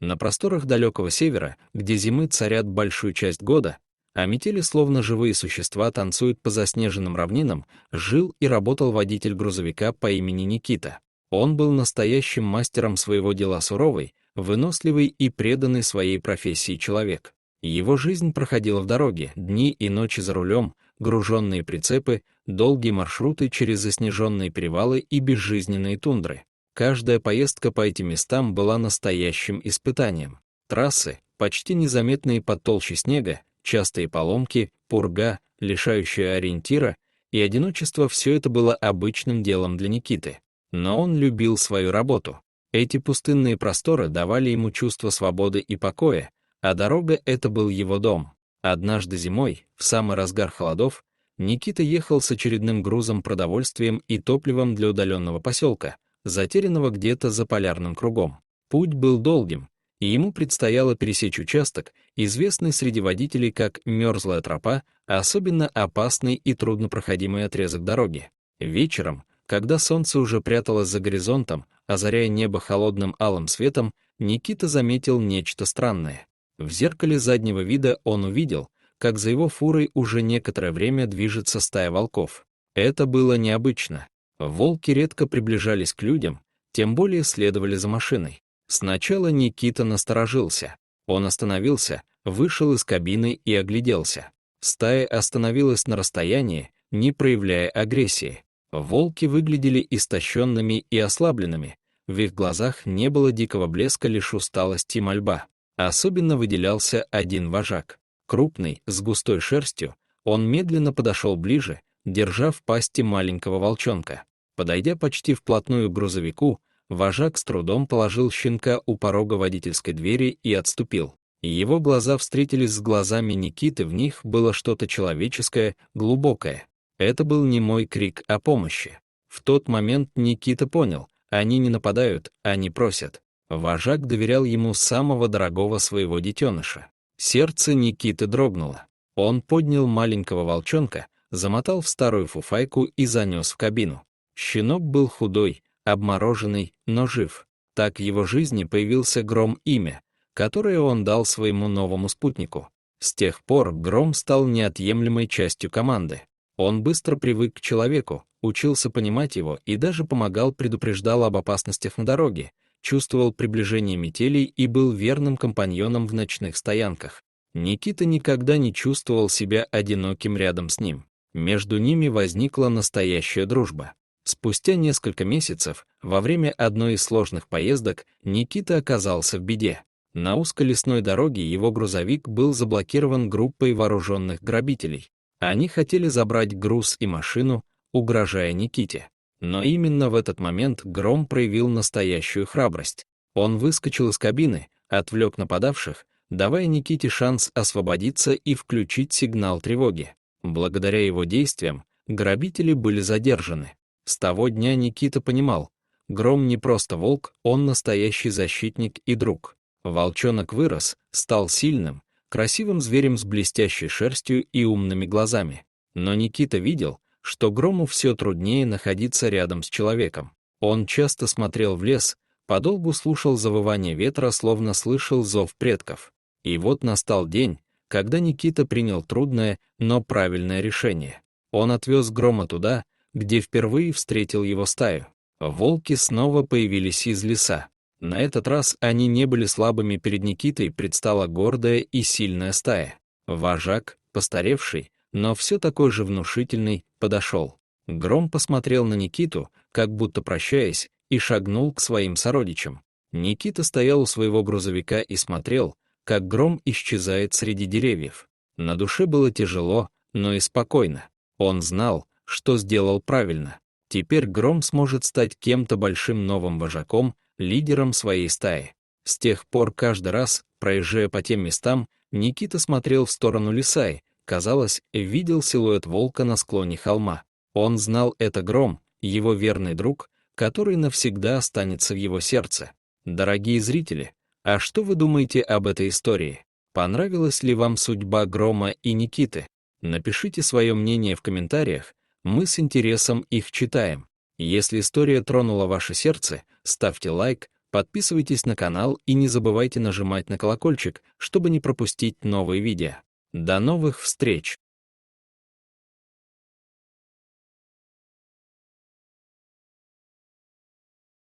На просторах далекого севера, где зимы царят большую часть года, а метели, словно живые существа, танцуют по заснеженным равнинам, жил и работал водитель грузовика по имени Никита. Он был настоящим мастером своего дела, суровый, выносливый и преданный своей профессии человек. Его жизнь проходила в дороге, дни и ночи за рулем, груженные прицепы, долгие маршруты через заснеженные перевалы и безжизненные тундры. Каждая поездка по этим местам была настоящим испытанием. Трассы, почти незаметные под толщей снега, частые поломки, пурга, лишающая ориентира, и одиночество — все это было обычным делом для Никиты. Но он любил свою работу. Эти пустынные просторы давали ему чувство свободы и покоя, а дорога — это был его дом. Однажды зимой, в самый разгар холодов, Никита ехал с очередным грузом продовольствием и топливом для удаленного поселка, затерянного где-то за полярным кругом. Путь был долгим, и ему предстояло пересечь участок, известный среди водителей как «мерзлая тропа», а особенно опасный и труднопроходимый отрезок дороги. Вечером, когда солнце уже пряталось за горизонтом, озаряя небо холодным алым светом, Никита заметил нечто странное. В зеркале заднего вида он увидел, как за его фурой уже некоторое время движется стая волков. Это было необычно. Волки редко приближались к людям, тем более следовали за машиной. Сначала Никита насторожился. Он остановился, вышел из кабины и огляделся. Стая остановилась на расстоянии, не проявляя агрессии. Волки выглядели истощенными и ослабленными. В их глазах не было дикого блеска, лишь усталость и мольба. Особенно выделялся один вожак. Крупный, с густой шерстью, он медленно подошел ближе, держа в пасти маленького волчонка. Подойдя почти вплотную к грузовику, вожак с трудом положил щенка у порога водительской двери и отступил. Его глаза встретились с глазами Никиты, в них было что-то человеческое, глубокое. Это был немой крик о помощи. В тот момент Никита понял, они не нападают, они просят. Вожак доверял ему самого дорогого своего детеныша. Сердце Никиты дрогнуло. Он поднял маленького волчонка, замотал в старую фуфайку и занес в кабину. Щенок был худой, обмороженный, но жив. Так в его жизни появился Гром, имя, которое он дал своему новому спутнику. С тех пор Гром стал неотъемлемой частью команды. Он быстро привык к человеку, учился понимать его и даже предупреждал об опасностях на дороге, чувствовал приближение метелей и был верным компаньоном в ночных стоянках. Никита никогда не чувствовал себя одиноким рядом с ним. Между ними возникла настоящая дружба. Спустя несколько месяцев, во время одной из сложных поездок, Никита оказался в беде. На узкой лесной дороге его грузовик был заблокирован группой вооруженных грабителей. Они хотели забрать груз и машину, угрожая Никите. Но именно в этот момент Гром проявил настоящую храбрость. Он выскочил из кабины, отвлек нападавших, давая Никите шанс освободиться и включить сигнал тревоги. Благодаря его действиям грабители были задержаны. С того дня Никита понимал, Гром не просто волк, он настоящий защитник и друг. Волчонок вырос, стал сильным, красивым зверем с блестящей шерстью и умными глазами. Но Никита видел, что Грому все труднее находиться рядом с человеком. Он часто смотрел в лес, подолгу слушал завывание ветра, словно слышал зов предков. И вот настал день, когда Никита принял трудное, но правильное решение. Он отвез Грома туда, где впервые встретил его стаю. Волки снова появились из леса. На этот раз они не были слабыми, перед Никитой предстала гордая и сильная стая. Вожак, постаревший, но все такой же внушительный, подошел. Гром посмотрел на Никиту, как будто прощаясь, и шагнул к своим сородичам. Никита стоял у своего грузовика и смотрел, как Гром исчезает среди деревьев. На душе было тяжело, но и спокойно. Он знал, что сделал правильно. Теперь Гром сможет стать кем-то большим, новым вожаком, лидером своей стаи. С тех пор каждый раз, проезжая по тем местам, Никита смотрел в сторону леса и, казалось, видел силуэт волка на склоне холма. Он знал, это Гром, его верный друг, который навсегда останется в его сердце. Дорогие зрители, а что вы думаете об этой истории? Понравилась ли вам судьба Грома и Никиты? Напишите свое мнение в комментариях, мы с интересом их читаем. Если история тронула ваше сердце, ставьте лайк, Подписывайтесь на канал и не забывайте нажимать на колокольчик, чтобы не пропустить новые видео. До новых встреч!